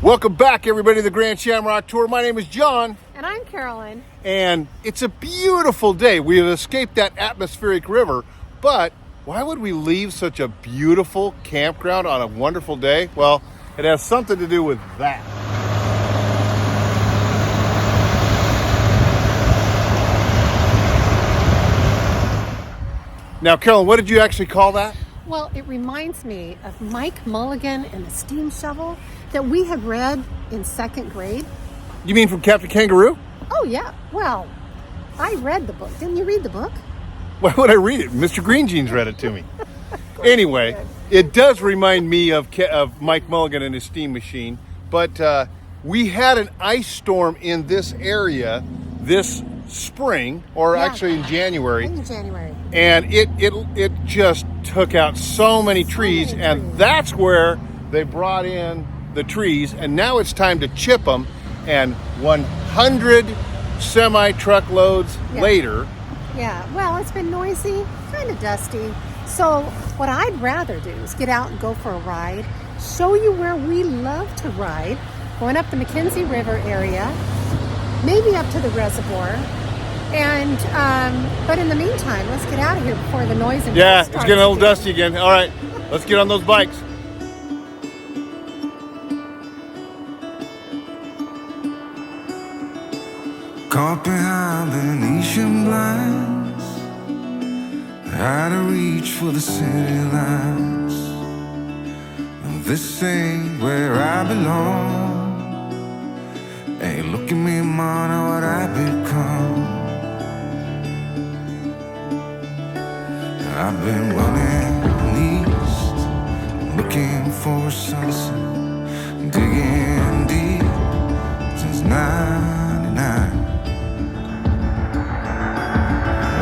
Welcome back, everybody, to the Grand Shamrock Tour. My name is John. And I'm Carolyn. And it's a beautiful day. We have escaped that atmospheric river, but why would we leave such a beautiful campground on a wonderful day? Well, it has something to do with that. Now, Carolyn, what did you actually call that? Well, it reminds me of Mike Mulligan and the Steam Shovel that we had read in second grade. You mean from Captain Kangaroo? Oh, yeah. Well, I read the book. Didn't you read the book? Why would I read it? Mr. Green Jeans read it to me. Anyway, it does remind me of Mike Mulligan and his steam machine. But we had an ice storm in this area this spring, or actually in January. In January. And it just took out so many trees, and that's where they brought in the trees. And now it's time to chip them. And 100 semi-truckloads later. Yeah, well, it's been noisy, kind of dusty. So what I'd rather do is get out and go for a ride, show you where we love to ride, going up the McKenzie River area, maybe up to the reservoir. And but in the meantime, let's get out of here before the noise and it's getting a little dusty again. All right, let's get on those bikes. Caught behind Venetian blinds, out of reach for the city lights. This ain't where I belong. Hey, look at me, man, what I become. I've been running east, looking for a sunset, digging deep since '99.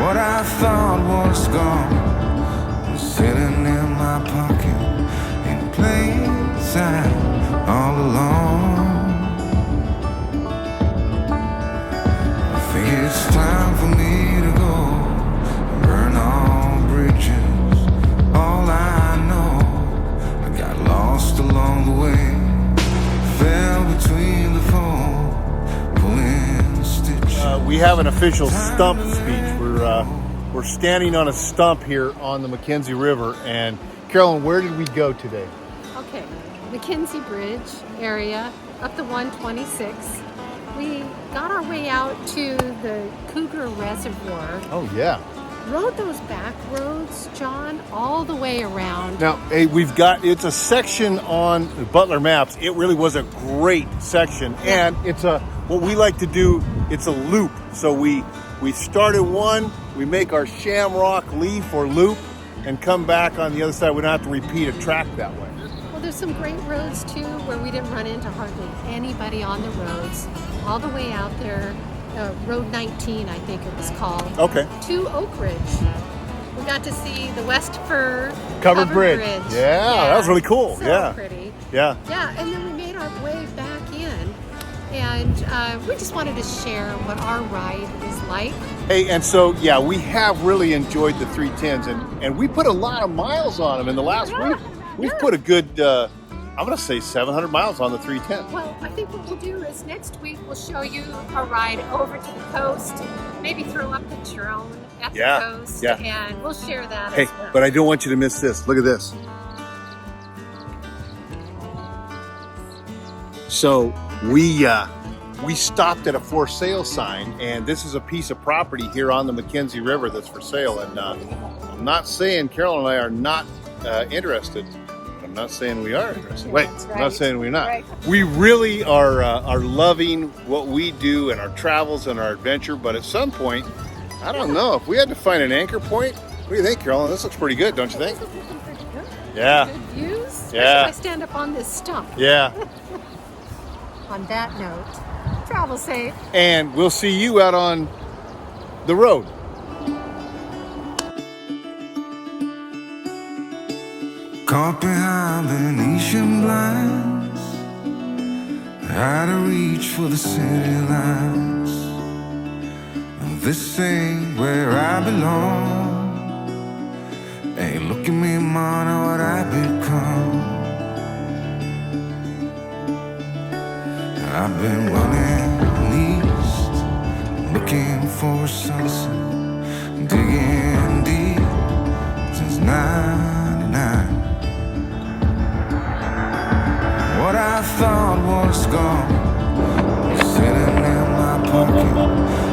What I thought was gone was sitting in my pocket in plain sight all along. I think it's time for me to go and burn all bridges. All I know, I got lost along the way, fell between the foam, pulling stitches. We have an official stump speech. We're standing on a stump here on the McKenzie River. And Carolyn, where did we go today? Okay, McKenzie Bridge area, up the 126. We got our way out to the Cougar Reservoir. Oh, yeah. Rode those back roads, John, all the way around. Now, hey, it's a section on Butler Maps. It really was a great section. And it's what we like to do, it's a loop. So we started one, we make our shamrock leaf or loop, and come back on the other side. We don't have to repeat a track that way. Well, there's some great roads, too, where we didn't run into hardly anybody on the roads. All the way out there, Road 19, I think it was called. Okay. To Oak Ridge. We got to see the West Fir Covered Bridge. Yeah, that was really cool. So pretty. Yeah. Yeah, and then we made our way back in. And we just wanted to share what our ride is like. Hey, and so, we have really enjoyed the 310s, and we put a lot of miles on them in the last week. We've put a good, I'm going to say 700 miles on the 310. Well, I think what we'll do is next week we'll show you a ride over to the coast, maybe throw up the drone at the coast, and we'll share that as well. But I don't want you to miss this. Look at this. So we stopped at a for sale sign, and this is a piece of property here on the McKenzie River that's for sale. And I'm not saying Carol and I are not interested. I'm not saying we are interested. Wait, I'm not saying we're not. Right. We really are loving what we do and our travels and our adventure. But at some point, I don't know, if we had to find an anchor point. What do you think, Carolyn? This looks pretty good, don't you think? This is looking pretty good. Yeah. Good views. Especially Yeah. if I stand up on this stump. Yeah. On that note, travel safe. And we'll see you out on the road. Caught behind Venetian blinds, out of reach for the city lights. This ain't where I belong. Hey, look at me, man, what I become. I've been running east, looking for a sunset, digging deep since '99. What I thought was gone was sitting in my pocket,